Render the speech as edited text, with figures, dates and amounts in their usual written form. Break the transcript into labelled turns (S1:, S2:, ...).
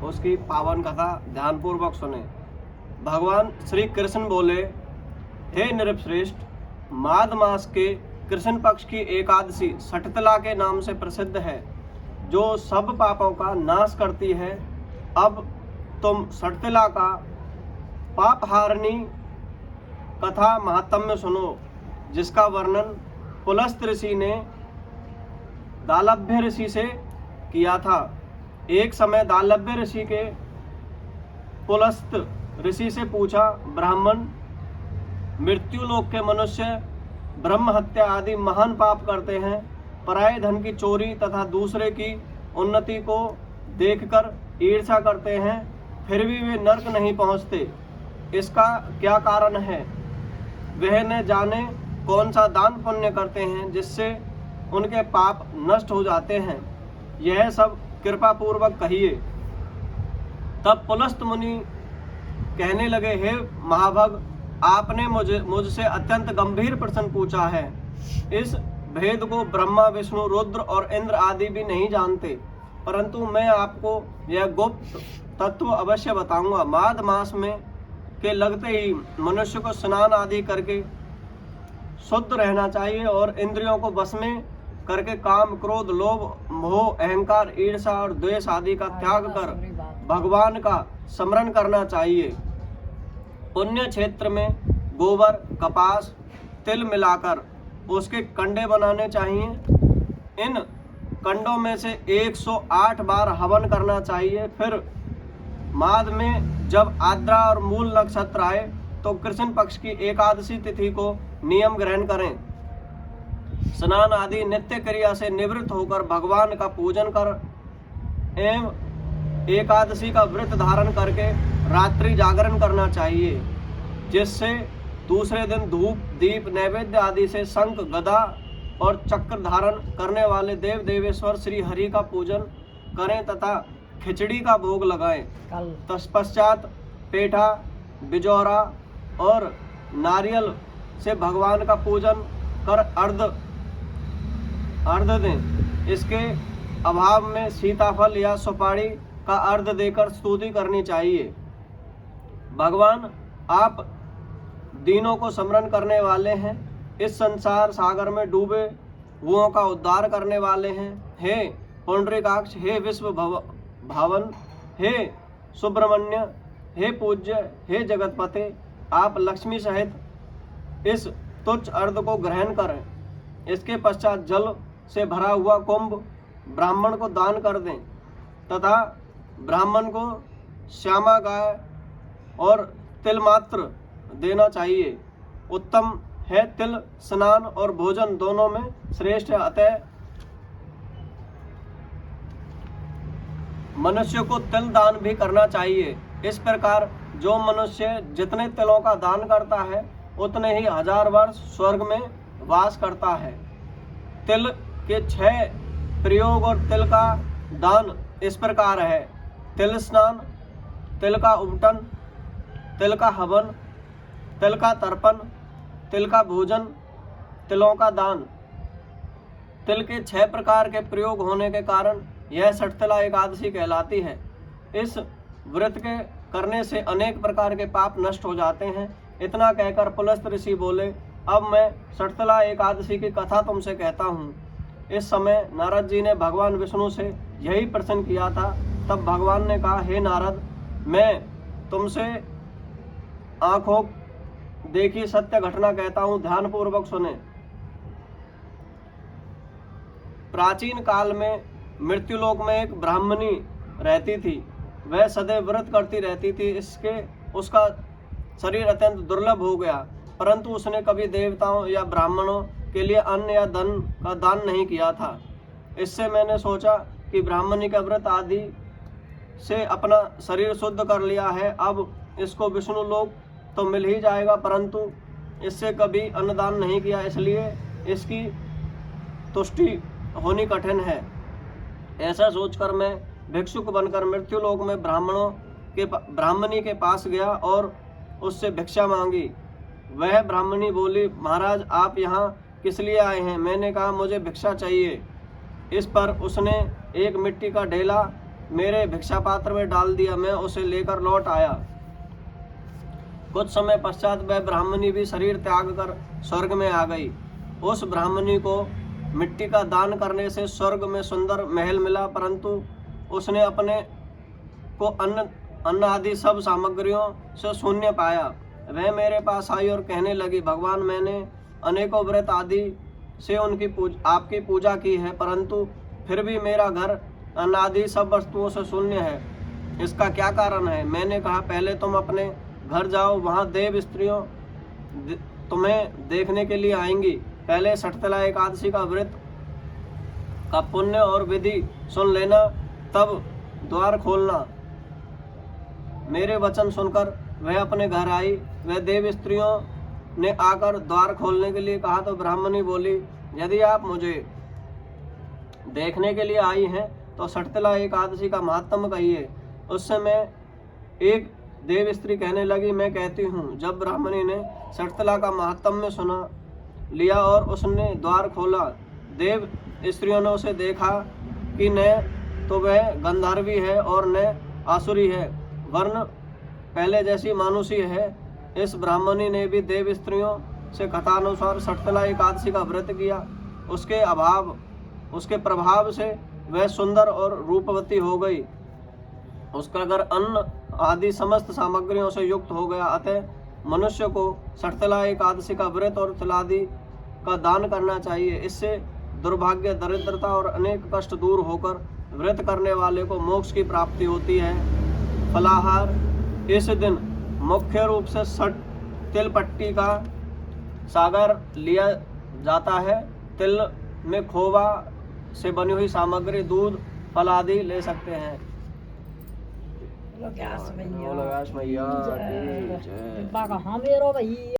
S1: उसकी पावन कथा ध्यानपूर्वक सुने। भगवान श्री कृष्ण बोले, हे नृपश्रेष्ठ, माघ मास के कृष्ण पक्ष की एकादशी सठतला के नाम से प्रसिद्ध है, जो सब पापों का नाश करती है। अब तुम सठतला का पापहारिणी कथा महात्म्य सुनो, जिसका वर्णन पुलस्त ऋषि ने दालभ्य ऋषि से किया था। एक समय दालभ्य ऋषि के पुलस्त ऋषि से पूछा, ब्राह्मण मृत्यु लोक के मनुष्य ब्रह्म हत्या आदि महान पाप करते हैं, पराये धन की चोरी तथा दूसरे की उन्नति को देखकर ईर्ष्या करते हैं, फिर भी वे नरक नहीं पहुंचते, इसका क्या कारण है? वह न जाने कौन सा दान पुण्य करते हैं जिससे उनके पाप नष्ट हो जाते हैं। यह सब कृपा पूर्वक कहिए। तब पुलस्त मुनि कहने लगे, हे महाभग, आपने मुझसे अत्यंत गंभीर प्रश्न पूछा है। इस भेद को ब्रह्मा, विष्णु, रुद्र और इंद्र आदि भी नहीं जानते, परंतु मैं आपको यह गुप्त तत्व अवश्य बताऊंगा। माघ मास में के लगते ही मनुष्य को स्नान आदि करके शुद्ध रहना चाहिए और इंद्रियों को वश में करके काम, क्रोध, लोभ, मोह, अहंकार, ईर्ष्या और द्वेष आदि का त्याग कर भगवान का स्मरण करना चाहिए। पुण्य क्षेत्र में गोबर, कपास, तिल मिलाकर उसके कंडे बनाने चाहिए। इन कंडों में से 108 बार हवन करना चाहिए। फिर माघ में जब आद्रा और मूल नक्षत्र आए तो कृष्ण पक्ष की एकादशी तिथि को नियम ग्रहण करें। स्नान आदि नित्य क्रिया से निवृत्त होकर भगवान का पूजन कर एवं एकादशी का व्रत धारण करके रात्रि जागरण करना चाहिए, जिससे दूसरे दिन धूप, दीप, नैवेद्य आदि से शंख, गदा और चक्र धारण करने वाले देव देवेश्वर श्री हरि का पूजन करें तथा खिचड़ी का भोग लगाएं। तत्पश्चात पेठा, बिजौरा और नारियल से भगवान का पूजन कर अर्घ दें। इसके अभाव में सीताफल या सुपारी का अर्घ देकर स्तुति करनी चाहिए। भगवान, आप दीनों को स्मरण करने वाले हैं, इस संसार सागर में डूबे हुओं का उद्धार करने वाले हैं। हे पुंडरीकाक्ष, हे विश्व भावन, हे सुब्रमण्य, हे पूज्य, हे जगतपते, आप लक्ष्मी सहित इस तुच्छ अर्घ को ग्रहण करें। इसके पश्चात जल से भरा हुआ कुंभ ब्राह्मण को दान कर दें तथा ब्राह्मण को श्यामा गाय और तिल मात्र देना चाहिए। उत्तम है तिल स्नान और भोजन दोनों में श्रेष्ठ है, अतः मनुष्य को तिल दान भी करना चाहिए। इस प्रकार जो मनुष्य जितने तिलों का दान करता है उतने ही 1000 वर्ष स्वर्ग में वास करता है। तिल के 6 प्रयोग और तिल का दान इस प्रकार है: तिल स्नान, तिल का उबटन, तिल का हवन, तिल का तर्पण, तिल का भोजन, तिलों का दान। तिल के 6 प्रकार के प्रयोग होने के कारण यह सठतला एकादशी कहलाती है। इस व्रत के करने से अनेक प्रकार के पाप नष्ट हो जाते हैं। इतना कहकर पुलस्त ऋषि बोले, अब मैं सठतला एकादशी की कथा तुमसे कहता हूँ। इस समय नारद जी ने भगवान विष्णु से यही प्रश्न किया था। तब भगवान ने कहा, हे नारद, मैं तुमसे आंखों देखी सत्य घटना कहता हूँ, ध्यानपूर्वक सुने। प्राचीन काल में मृत्युलोक में एक ब्राह्मणी रहती थी। वह सदैव व्रत करती रहती थी। उसका शरीर अत्यंत दुर्लभ हो गया, परंतु उसने कभी देवताओं या ब्राह्मणों के लिए अन्न या धन का दान नहीं किया था। इससे मैंने सोचा कि ब्राह्मणी का व्रत आदि से अपना शरीर शुद्ध कर लिया है, अब इसको विष्णु लोक तो मिल ही जाएगा, परंतु इससे कभी अन्नदान नहीं किया, इसलिए इसकी तुष्टि होनी कठिन है। ऐसा सोचकर मैं भिक्षुक बनकर मृत्युलोक में ब्राह्मणी के पास गया और उससे भिक्षा मांगी। वह ब्राह्मणी बोली, महाराज, आप यहाँ किस लिए आए हैं? मैंने कहा, मुझे भिक्षा चाहिए। इस पर उसने एक मिट्टी का ढेला मेरे भिक्षा पात्र में डाल दिया। मैं उसे लेकर लौट आया। कुछ समय पश्चात वह ब्राह्मणी भी शरीर त्याग कर स्वर्ग में आ गई। उस ब्राह्मणी को मिट्टी का दान करने से स्वर्ग में सुंदर महल मिला, परंतु उसने अपने को अन्न आदि सब सामग्रियों से शून्य पाया। वह मेरे पास आई और कहने लगी, भगवान, मैंने अनेकों व्रत आदि से आपकी पूजा की है, परंतु फिर भी मेरा घर अन्न आदि सब वस्तुओं से शून्य है। इसका क्या कारण है? मैंने कहा, पहले तुम अपने घर जाओ, वहाँ देव स्त्रियों तुम्हें देखने के लिए आएंगी। पहले सठतला एकादशी का व्रत का पुण्य और विधि सुन लेना, तब द्वार खोलना। मेरे वचन सुनकर वह अपने घर आई। वह देव स्त्रियों ने आकर द्वार खोलने के लिए कहा तो ब्राह्मणी बोली, यदि आप मुझे देखने के लिए आई हैं तो सठतला एकादशी का महात्म कहिए। उस समय एक देव स्त्री कहने लगी, मैं कहती हूँ। जब ब्राह्मणी ने सठतला का महात्म्य सुना लिया और उसने द्वार खोला, देव स्त्रियों ने उसे देखा कि न तो वह गंधर्वी है और न आसुरी है, वर्ण पहले जैसी मानुषी है। इस ब्राह्मणी ने भी देव स्त्रियों से कथानुसार सठतला एकादशी का व्रत किया। उसके प्रभाव से वह सुंदर और रूपवती हो गई। उसका घर अन्न आदि समस्त सामग्रियों से युक्त हो गया। अतः मनुष्य को सठतला एकादशी का व्रत और तिलादि का दान करना चाहिए। इससे दुर्भाग्य, दरिद्रता और अनेक कष्ट दूर होकर व्रत करने वाले को मोक्ष की प्राप्ति होती है। फलाहार: इस दिन मुख्य रूप से तिल पट्टी का सागर लिया जाता है। तिल में खोवा से बनी हुई सामग्री, दूध, फल आदि ले सकते हैं।
S2: बोलो गैस भैया
S1: बोलो गैस भैया की जय।
S2: कृपा का हाँ मेरो भैया।